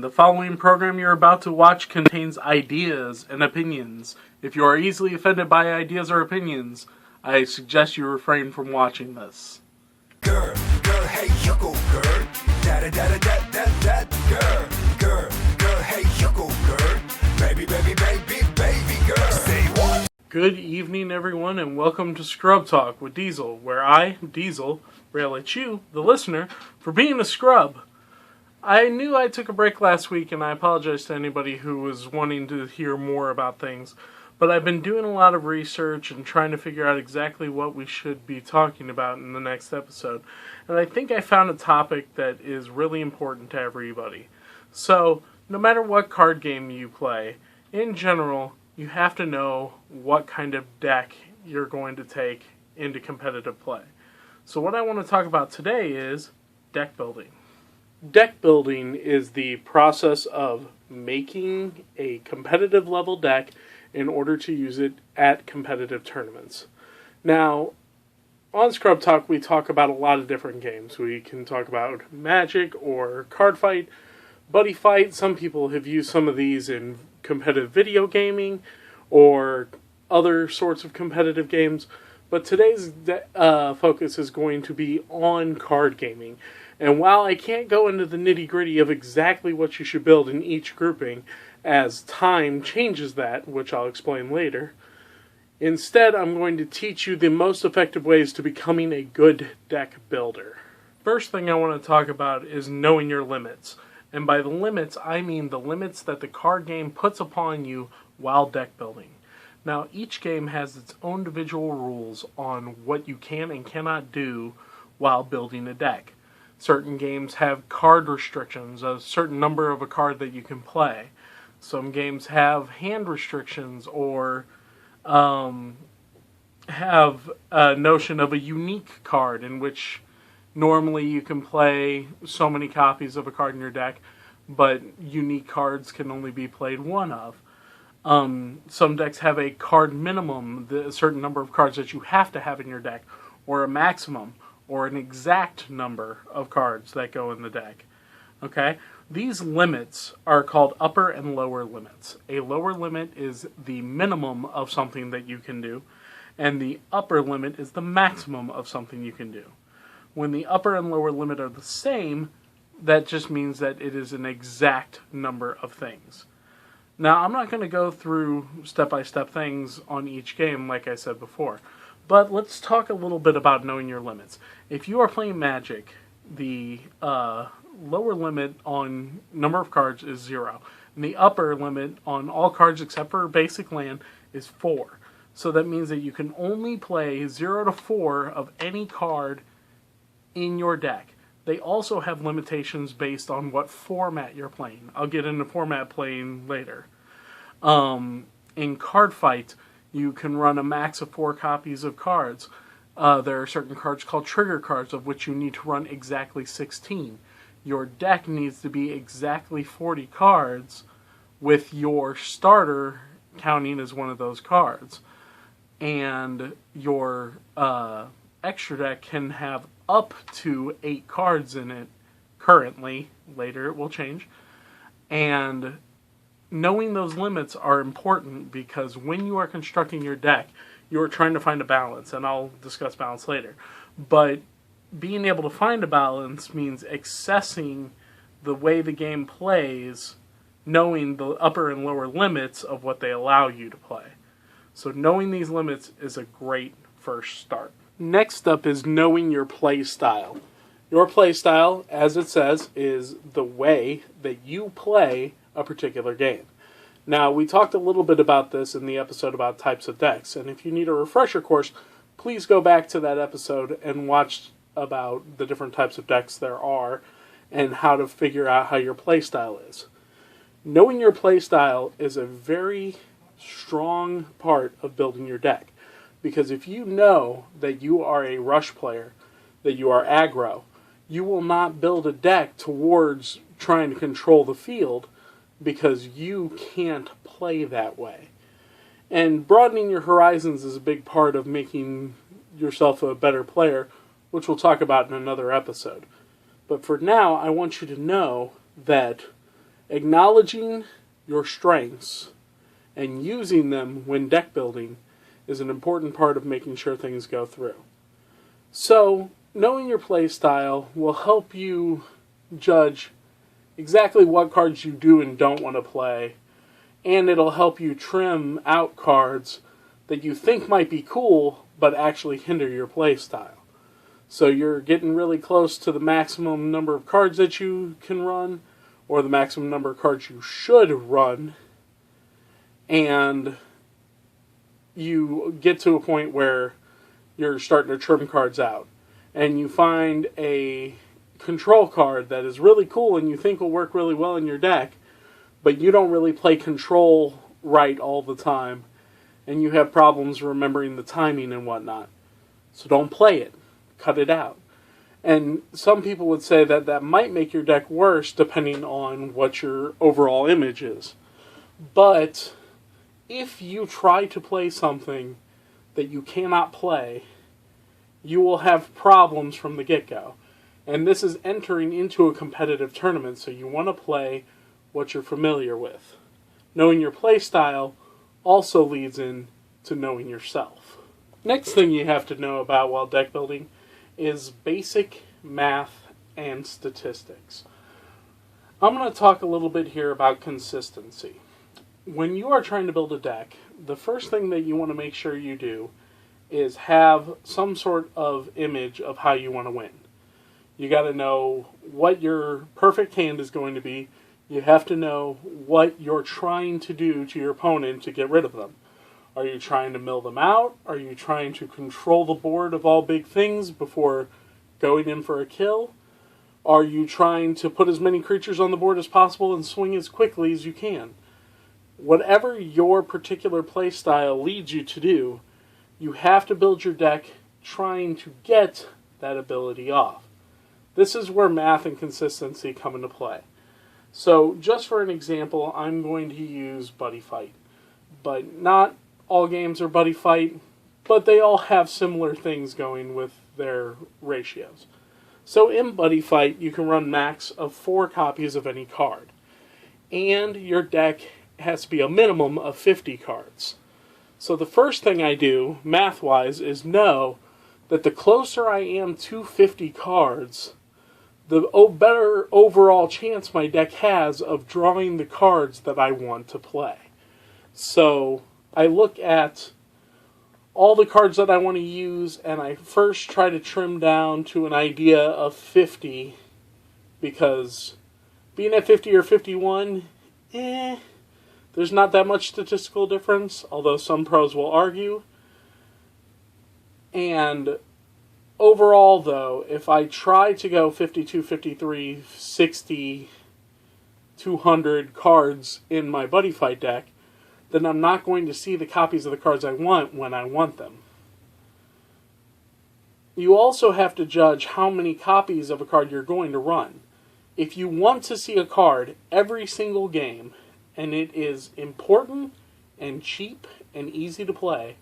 Attention, the following program you're about to watch contains ideas and opinions. If you are easily offended by ideas or opinions, I suggest you refrain from watching this. Girl, hey, yuckle, girl. Da-da-da-da-da-da-da, girl, hey, yuckle, girl. Baby, girl. Say what? Good evening, everyone, and welcome to Scrub Talk with Diesel, where I, Diesel, rail at you, the listener, for being a scrub. I knew I took a break last week, and I apologize to anybody who was wanting to hear more about things, but I've been doing a lot of research and trying to figure out exactly what we should be talking about in the next episode, and I think I found a topic that is really important to everybody. So, no matter what card game you play, in general, you have to know what kind of deck you're going to take into competitive play. So what I want to talk about today is deck building. Deck building is the process of making a competitive level deck in order to use it at competitive tournaments. Now, on Scrub Talk, we talk about a lot of different games. We can talk about Magic or Card Fight, Buddy Fight. Some people have used some of these in competitive video gaming or other sorts of competitive games. But today's focus is going to be on card gaming. And while I can't go into the nitty-gritty of exactly what you should build in each grouping, as time changes that, which I'll explain later, instead I'm going to teach you the most effective ways to becoming a good deck builder. First thing I want to talk about is knowing your limits. And by the limits, I mean the limits that the card game puts upon you while deck building. Now, each game has its own individual rules on what you can and cannot do while building a deck. Certain games have card restrictions, a certain number of a card that you can play. Some games have hand restrictions or have a notion of a unique card in which normally you can play so many copies of a card in your deck, but unique cards can only be played one of. Some decks have a card minimum, a certain number of cards that you have to have in your deck, or a maximum, or an exact number of cards that go in the deck. Okay? These limits are called upper and lower limits. A lower limit is the minimum of something that you can do, and the upper limit is the maximum of something you can do. When the upper and lower limit are the same, that just means that it is an exact number of things. Now, I'm not going to go through step-by-step things on each game like I said before, but let's talk a little bit about knowing your limits. If you are playing Magic, the lower limit on number of cards is 0, and the upper limit on all cards except for basic land is 4. So that means that you can only play 0 to 4 of any card in your deck. They also have limitations based on what format you're playing. I'll get into format playing later. In Card Fight, you can run a max of 4 copies of cards. There are certain cards called trigger cards, of which you need to run exactly 16. Your deck needs to be exactly 40 cards, with your starter counting as one of those cards. And your extra deck can have up to 8 cards in it currently. Later it will change. And knowing those limits are important because when you are constructing your deck, you are trying to find a balance, and I'll discuss balance later. But being able to find a balance means accessing the way the game plays, knowing the upper and lower limits of what they allow you to play. So knowing these limits is a great first start. Next up is knowing your play style. Your play style, as it says, is the way that you play a particular game. Now, we talked a little bit about this in the episode about types of decks, and if you need a refresher course, please go back to that episode and watch about the different types of decks there are and how to figure out how your play style is. Knowing your play style is a very strong part of building your deck, because if you know that you are a rush player, that you are aggro, you will not build a deck towards trying to control the field because you can't play that way. And broadening your horizons is a big part of making yourself a better player, which we'll talk about in another episode. But for now, I want you to know that Acknowledging your strengths and using them when deck building is an important part of making sure things go through. So, knowing your play style will help you judge exactly what cards you do and don't want to play, and it'll help you trim out cards that you think might be cool but actually hinder your play style. So you're getting really close to the maximum number of cards that you can run, or the maximum number of cards you should run, and you get to a point where you're starting to trim cards out. And you find a control card that is really cool and you think will work really well in your deck, but you don't really play control right all the time, and you have problems remembering the timing and whatnot. So don't play it. Cut it out. And some people would say that that might make your deck worse depending on what your overall image is. But if you try to play something that you cannot play, you will have problems from the get-go. And this is entering into a competitive tournament, so you want to play what you're familiar with. Knowing your play style also leads in to knowing yourself. Next thing you have to know about while deck building is basic math and statistics. I'm going to talk a little bit here about consistency. When you are trying to build a deck, the first thing that you want to make sure you do is have some sort of image of how you want to win. You got to know what your perfect hand is going to be. You have to know what you're trying to do to your opponent to get rid of them. Are you trying to mill them out? Are you trying to control the board of all big things before going in for a kill? Are you trying to put as many creatures on the board as possible and swing as quickly as you can? Whatever your particular play style leads you to do, you have to build your deck trying to get that ability off. This is where math and consistency come into play. So, just for an example, I'm going to use Buddy Fight. But not all games are Buddy Fight, but they all have similar things going with their ratios. So in Buddy Fight, you can run max of 4 copies of any card. And your deck has to be a minimum of 50 cards. So the first thing I do, math-wise, is know that the closer I am to 50 cards, the better overall chance my deck has of drawing the cards that I want to play. So I look at all the cards that I want to use, and I first try to trim down to an idea of 50, because being at 50 or 51, there's not that much statistical difference, although some pros will argue. And overall, though, if I try to go 52, 53, 60, 200 cards in my Buddy Fight deck, then I'm not going to see the copies of the cards I want when I want them. You also have to judge how many copies of a card you're going to run. If you want to see a card every single game, and it is important and cheap and easy to play,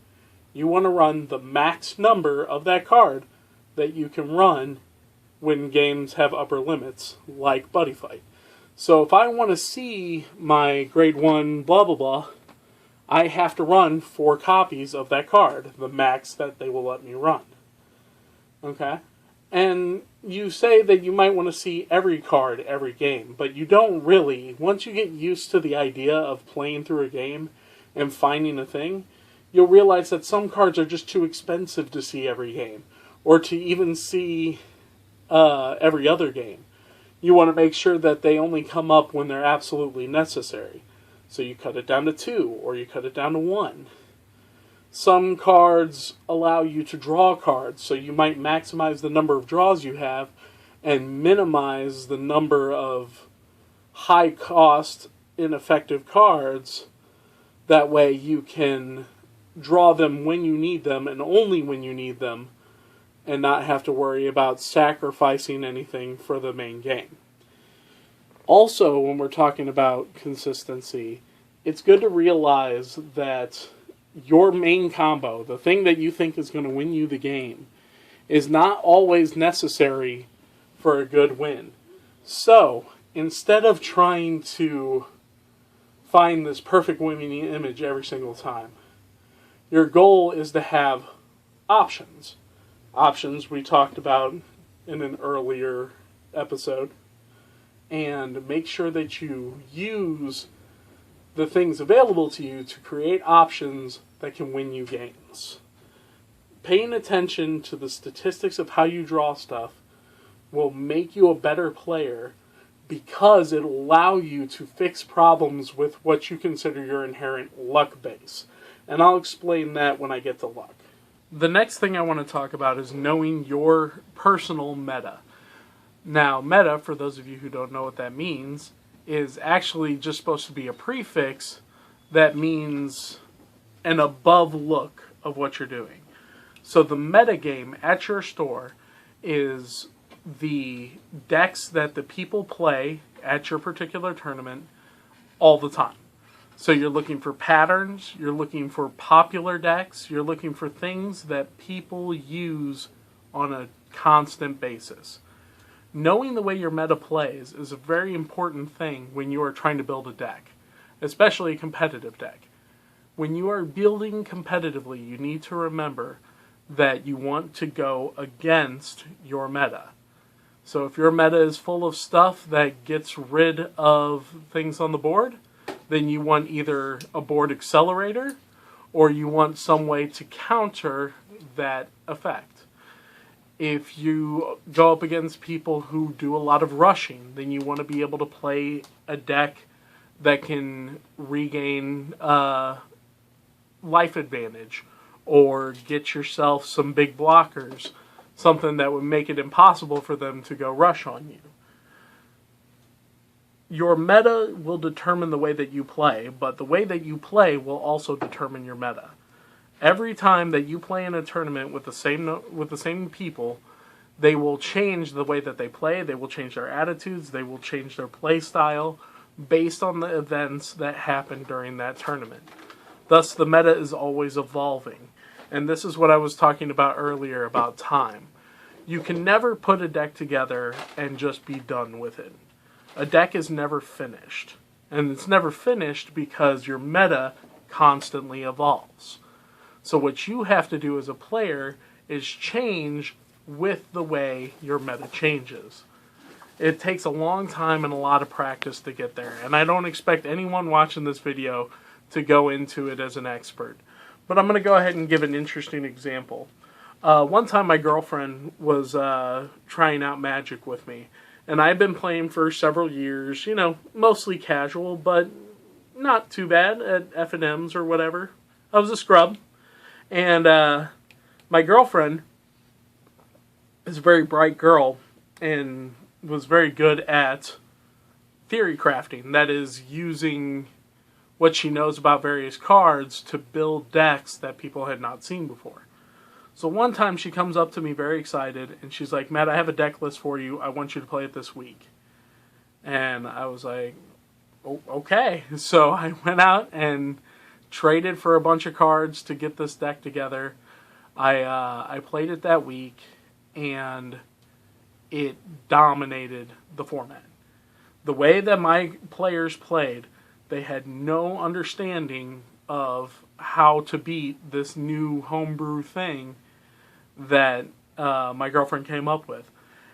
you want to run the max number of that card that you can run when games have upper limits, like Buddy Fight. So if I want to see my grade 1 blah blah blah, I have to run 4 copies of that card, the max that they will let me run. Okay? And you say that you might want to see every card every game, but you don't really. Once you get used to the idea of playing through a game and finding a thing, you'll realize that some cards are just too expensive to see every game, or to even see every other game. You want to make sure that they only come up when they're absolutely necessary. So you cut it down to 2, or you cut it down to 1. Some cards allow you to draw cards, so you might maximize the number of draws you have and minimize the number of high-cost, ineffective cards. That way you can draw them when you need them and only when you need them, and not have to worry about sacrificing anything for the main game. Also, when we're talking about consistency, it's good to realize that your main combo, the thing that you think is going to win you the game, is not always necessary for a good win. So, instead of trying to find this perfect winning image every single time, your goal is to have options. Options we talked about in an earlier episode. And make sure that you use the things available to you to create options that can win you games. Paying attention to the statistics of how you draw stuff will make you a better player because it'll allow you to fix problems with what you consider your inherent luck base. And I'll explain that when I get to luck. The next thing I want to talk about is knowing your personal meta. Now, meta, for those of you who don't know what that means, is actually just supposed to be a prefix that means an above look of what you're doing. So the meta game at your store is the decks that the people play at your particular tournament all the time. So you're looking for patterns, you're looking for popular decks, you're looking for things that people use on a constant basis. Knowing the way your meta plays is a very important thing when you are trying to build a deck, especially a competitive deck. When you are building competitively, you need to remember that you want to go against your meta. So if your meta is full of stuff that gets rid of things on the board, then you want either a board accelerator or you want some way to counter that effect. If you go up against people who do a lot of rushing, then you want to be able to play a deck that can regain life advantage or get yourself some big blockers, something that would make it impossible for them to go rush on you. Your meta will determine the way that you play, but the way that you play will also determine your meta. Every time that you play in a tournament with the same people, they will change the way that they play, they will change their attitudes, they will change their play style based on the events that happen during that tournament. Thus, the meta is always evolving. And this is what I was talking about earlier about time. You can never put a deck together and just be done with it. A deck is never finished. And it's never finished because your meta constantly evolves. So what you have to do as a player is change with the way your meta changes. It takes a long time and a lot of practice to get there. And I don't expect anyone watching this video to go into it as an expert. But I'm going to go ahead and give an interesting example. One time my girlfriend was trying out Magic with me. And I've been playing for several years, you know, mostly casual, but not too bad at F&Ms or whatever. I was a scrub. And my girlfriend is a very bright girl and was very good at theory crafting. That is, using what she knows about various cards to build decks that people had not seen before. So one time she comes up to me very excited and she's like, "Matt, I have a deck list for you. I want you to play it this week." And I was like, "Oh, okay." So I went out and traded for a bunch of cards to get this deck together. I played it that week and it dominated the format. The way that my players played, they had no understanding of how to beat this new homebrew thing that my girlfriend came up with.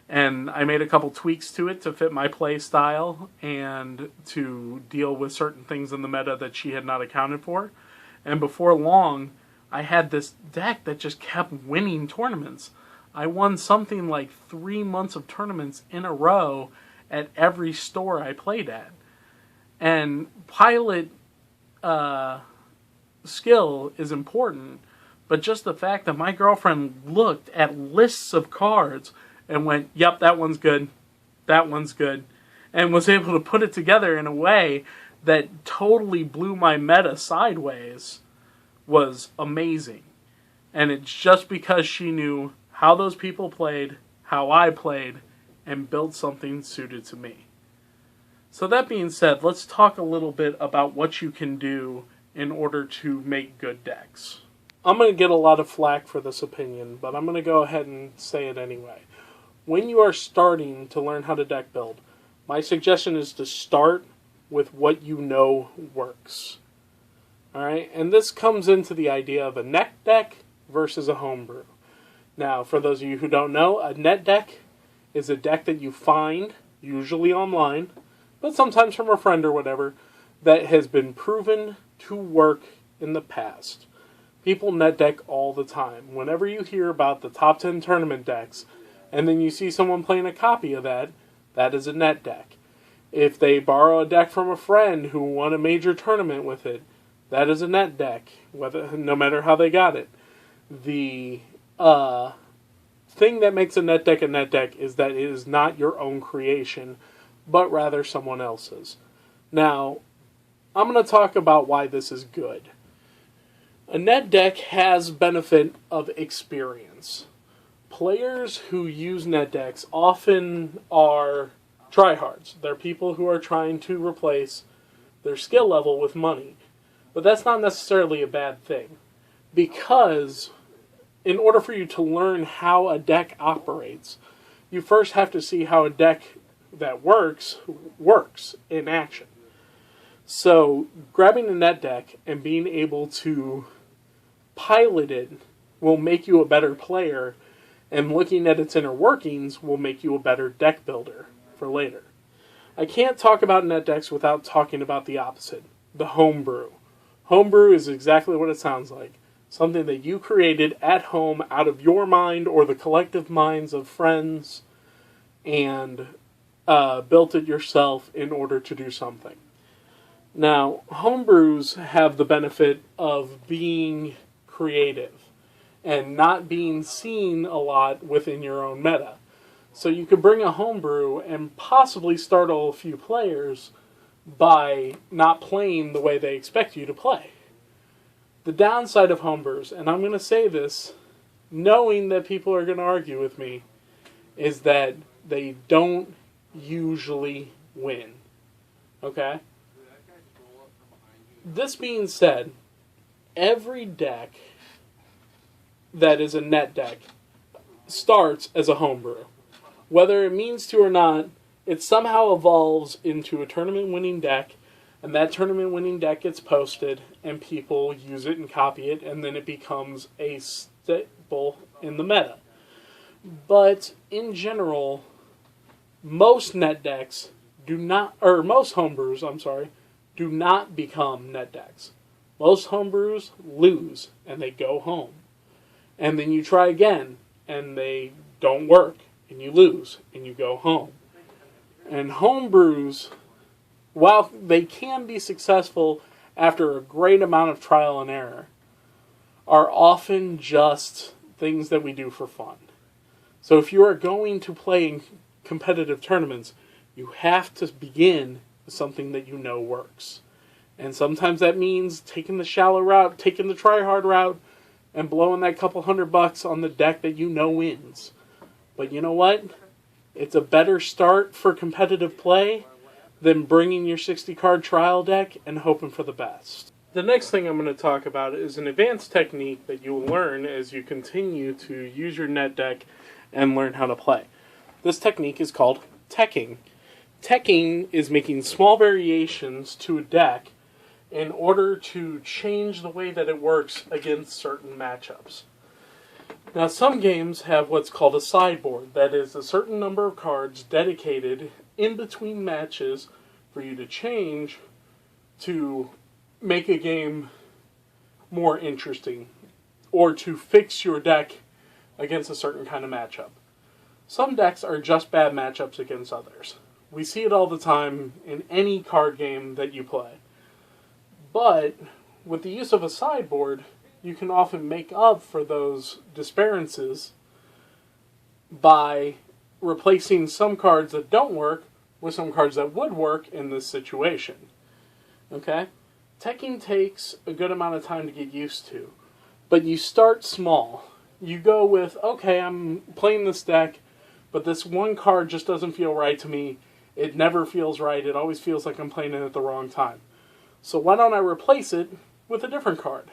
And I made a couple tweaks to it to fit my play style and to deal with certain things in the meta that she had not accounted for. And before long, I had this deck that just kept winning tournaments. I won something like 3 months of tournaments in a row at every store I played at. And pilot skill is important, but just the fact that my girlfriend looked at lists of cards and went, "Yep, that one's good, that one's good," and was able to put it together in a way that totally blew my meta sideways was amazing. And it's just because she knew how those people played, how I played, and built something suited to me. So that being said, let's talk a little bit about what you can do in order to make good decks. I'm going to get a lot of flack for this opinion, but I'm going to go ahead and say it anyway. When you are starting to learn how to deck build, My suggestion is to start with what you know works. Alright, and this comes into the idea of a net deck versus a homebrew. Now, for those of you who don't know, a net deck is a deck that you find, usually online, but sometimes from a friend or whatever, that has been proven to work in the past. People net deck all the time. Whenever you hear about the top 10 tournament decks, and then you see someone playing a copy of that, that is a net deck. If they borrow a deck from a friend who won a major tournament with it, that is a net deck, no matter how they got it. The thing that makes a net deck is that it is not your own creation, but rather someone else's. Now, I'm going to talk about why this is good. A net deck has benefit of experience. Players who use net decks often are tryhards. They're people who are trying to replace their skill level with money. But that's not necessarily a bad thing. Because in order for you to learn how a deck operates, you first have to see how a deck that works in action. So, grabbing a net deck and being able to pilot it will make you a better player, and looking at its inner workings will make you a better deck builder for later. I can't talk about net decks without talking about the opposite, the homebrew. Homebrew is exactly what it sounds like. Something that you created at home out of your mind or the collective minds of friends and built it yourself in order to do something. Now, homebrews have the benefit of being creative and not being seen a lot within your own meta. So you could bring a homebrew and possibly startle a few players by not playing the way they expect you to play. The downside of homebrews, and I'm going to say this knowing that people are going to argue with me, is that they don't usually win. Okay? This being said, every deck that is a net deck starts as a homebrew. Whether it means to or not, it somehow evolves into a tournament-winning deck, and that tournament-winning deck gets posted, and people use it and copy it, and then it becomes a staple in the meta. But in general, most net decks do not, or most homebrews, do not become net decks. Most homebrews lose, and they go home. And then you try again, and they don't work, and you lose, and you go home. And homebrews, while they can be successful after a great amount of trial and error, are often just things that we do for fun. So if you are going to play in competitive tournaments, you have to begin with something that you know works. And sometimes that means taking the shallow route, taking the try-hard route, and blowing that couple $100 on the deck that you know wins. But you know what? It's a better start for competitive play than bringing your 60-card trial deck and hoping for the best. The next thing I'm going to talk about is an advanced technique that you will learn as you continue to use your net deck and learn how to play. This technique is called teching. Teching is making small variations to a deck in order to change the way that it works against certain matchups. Now, some games have what's called a sideboard. That is a certain number of cards dedicated in between matches for you to change to make a game more interesting or to fix your deck against a certain kind of matchup. Some decks are just bad matchups against others. We see it all the time in any card game that you play. But with the use of a sideboard, you can often make up for those disparities by replacing some cards that don't work with some cards that would work in this situation. Okay? Teching takes a good amount of time to get used to, but you start small. You go with, okay, I'm playing this deck, but this one card just doesn't feel right to me. It never feels right. It always feels like I'm playing it at the wrong time. So why don't I replace it with a different card?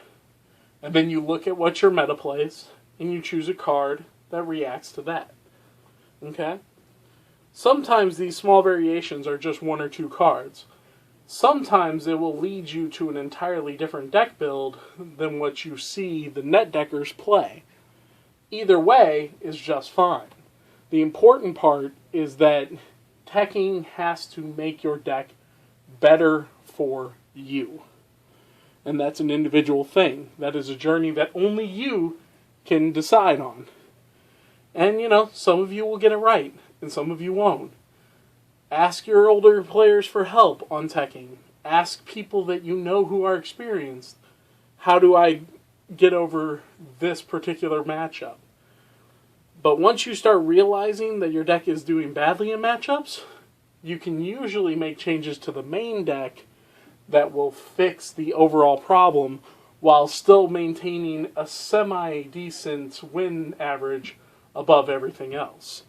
And then you look at what your meta plays, and you choose a card that reacts to that. Okay? Sometimes these small variations are just one or two cards. Sometimes it will lead you to an entirely different deck build than what you see the net deckers play. Either way is just fine. The important part is that teching has to make your deck better for you. And that's an individual thing. That is a journey that only you can decide on. And, some of you will get it right, and some of you won't. Ask your older players for help on teching. Ask people that you know who are experienced. How do I get over this particular matchup? But once you start realizing that your deck is doing badly in matchups, you can usually make changes to the main deck that will fix the overall problem while still maintaining a semi-decent win average above everything else.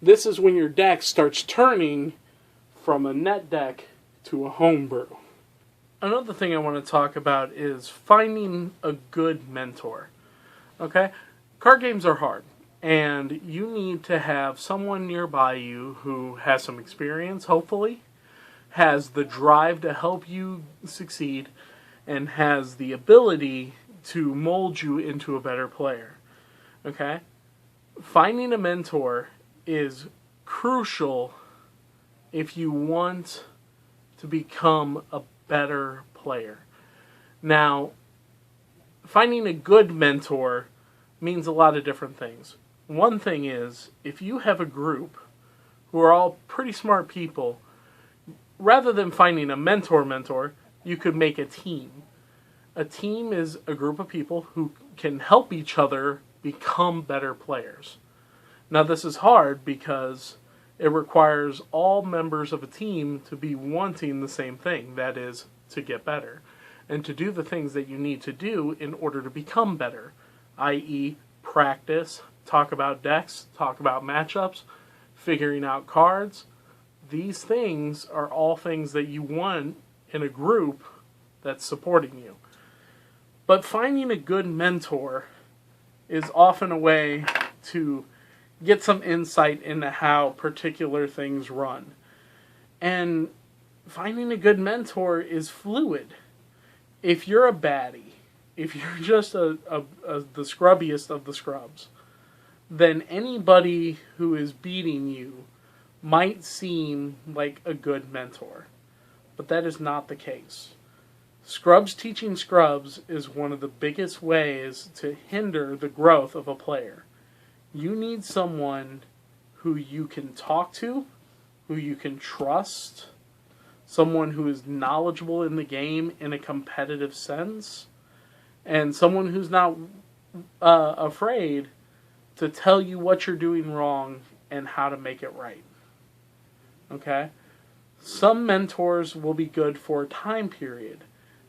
This is when your deck starts turning from a net deck to a homebrew. Another thing I want to talk about is finding a good mentor. Okay? Card games are hard, and you need to have someone nearby you who has some experience, hopefully, has the drive to help you succeed, and has the ability to mold you into a better player. Okay? Finding a mentor is crucial if you want to become a better player. Now, finding a good mentor means a lot of different things. One thing is, if you have a group who are all pretty smart people, rather than finding a mentor, you could make a team. A team is a group of people who can help each other become better players. Now, this is hard because it requires all members of a team to be wanting the same thing, that is, to get better, and to do the things that you need to do in order to become better, i.e., practice, talk about decks, talk about matchups, figuring out cards. These things are all things that you want in a group that's supporting you. But finding a good mentor is often a way to get some insight into how particular things run. And finding a good mentor is fluid. If you're a baddie, if you're just the scrubbiest of the scrubs, then anybody who is beating you might seem like a good mentor. But that is not the case. Scrubs teaching scrubs is one of the biggest ways to hinder the growth of a player. You need someone who you can talk to, who you can trust, someone who is knowledgeable in the game in a competitive sense, and someone who's not afraid to tell you what you're doing wrong and how to make it right. Okay? Some mentors will be good for a time period,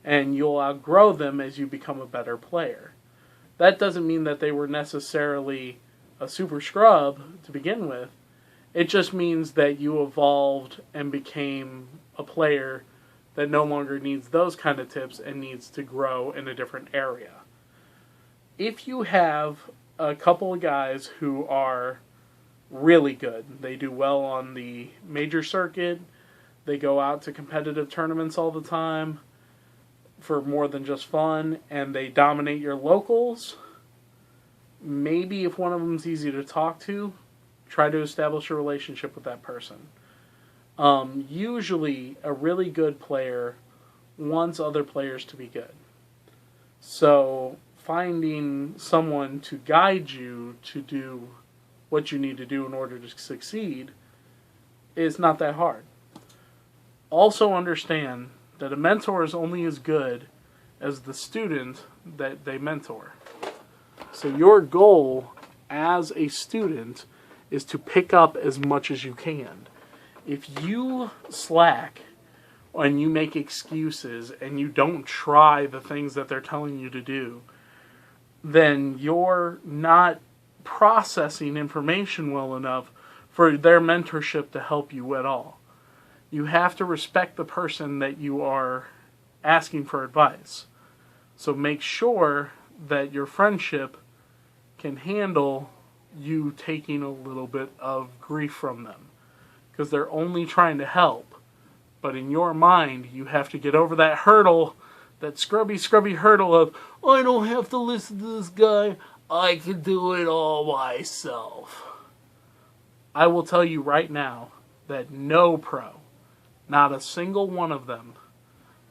and you'll outgrow them as you become a better player. That doesn't mean that they were necessarily a super scrub to begin with. It just means that you evolved and became a player that no longer needs those kind of tips and needs to grow in a different area. If you have a couple of guys who are really good, they do well on the major circuit, they go out to competitive tournaments all the time for more than just fun, and they dominate your locals, maybe if one of them's easy to talk to, try to establish a relationship with that person. Usually, a really good player wants other players to be good. So, finding someone to guide you to do what you need to do in order to succeed is not that hard. Also understand that a mentor is only as good as the student that they mentor. So your goal as a student is to pick up as much as you can. If you slack and you make excuses and you don't try the things that they're telling you to do, then you're not processing information well enough for their mentorship to help you at all. You have to respect the person that you are asking for advice. So make sure that your friendship can handle you taking a little bit of grief from them. because they're only trying to help. But in your mind, you have to get over that hurdle, that scrubby hurdle of, I don't have to listen to this guy, I can do it all myself. I will tell you right now that no pro, not a single one of them,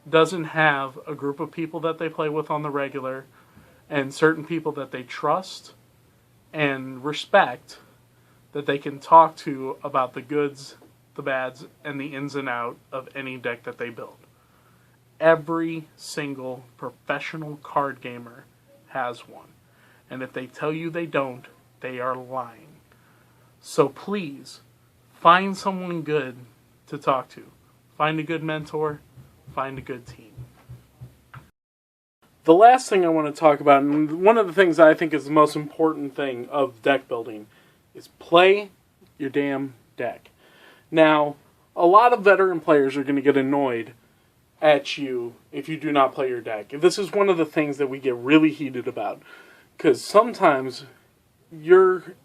doesn't have a group of people that they play with on the regular and certain people that they trust and respect that they can talk to about the goods, the bads, and the ins and out of any deck that they build. Every single professional card gamer has one. And if they tell you they don't, they are lying. So please, find someone good to talk to. Find a good mentor. Find a good team. The last thing I want to talk about, and one of the things I think is the most important thing of deck building, is play your damn deck. Now, a lot of veteran players are going to get annoyed at you if you do not play your deck. This is one of the things that we get really heated about. Because sometimes,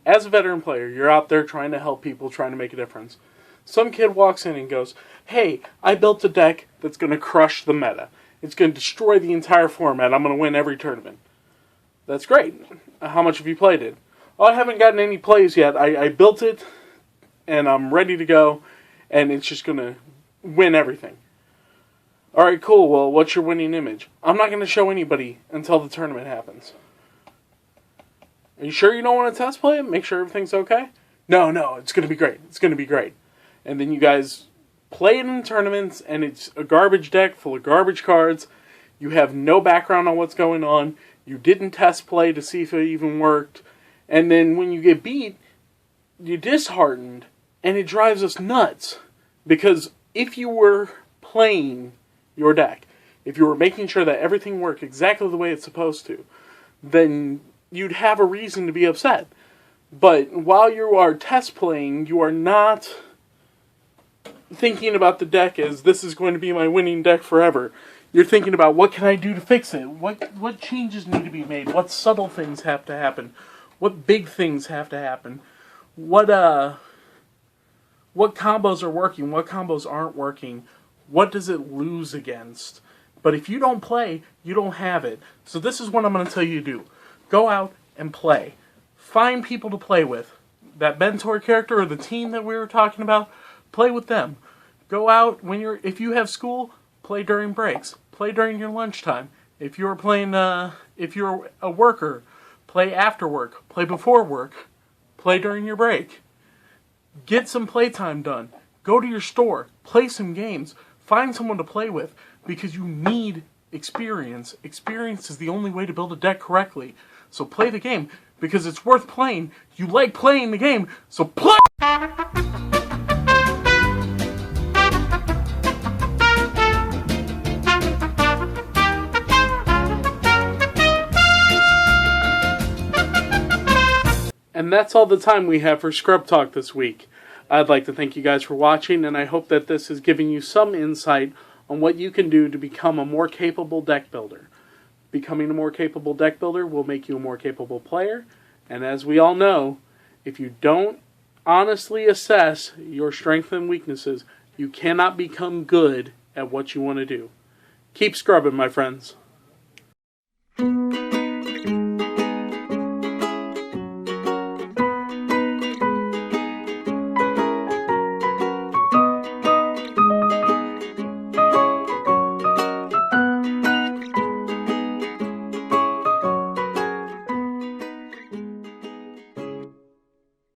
as a veteran player, you're out there trying to help people, trying to make a difference. Some kid walks in and goes, hey, I built a deck that's going to crush the meta. It's going to destroy the entire format. I'm going to win every tournament. That's great. How much have you played it? Oh, I haven't gotten any plays yet. I built it, and I'm ready to go, and it's just going to win everything. Alright, cool. Well, what's your winning image? I'm not going to show anybody until the tournament happens. Are you sure you don't want to test play it? Make sure everything's okay? No, it's going to be great. It's going to be great. And then you guys play it in tournaments, and it's a garbage deck full of garbage cards. You have no background on what's going on. You didn't test play to see if it even worked. And then when you get beat, you're disheartened, and it drives us nuts. Because if you were playing your deck, if you were making sure that everything worked exactly the way it's supposed to, then you'd have a reason to be upset. But while you are test playing, you are not thinking about the deck as this is going to be my winning deck forever. You're thinking about what can I do to fix it? What changes need to be made? What subtle things have to happen? What big things have to happen? What combos are working? What combos aren't working? What does it lose against? But if you don't play, you don't have it. So this is what I'm going to tell you to do. Go out and play. Find people to play with. That mentor character or the team that we were talking about, play with them. Go out if you have school, play during breaks. Play during your lunchtime. If you're a worker, play after work. Play before work. Play during your break. Get some playtime done. Go to your store. Play some games. Find someone to play with because you need experience. Experience is the only way to build a deck correctly. So play the game because it's worth playing. You like playing the game, so play! And that's all the time we have for Scrub Talk this week. I'd like to thank you guys for watching, and I hope that this has given you some insight on what you can do to become a more capable deck builder. Becoming a more capable deck builder will make you a more capable player, and as we all know, if you don't honestly assess your strengths and weaknesses, you cannot become good at what you want to do. Keep scrubbing, my friends.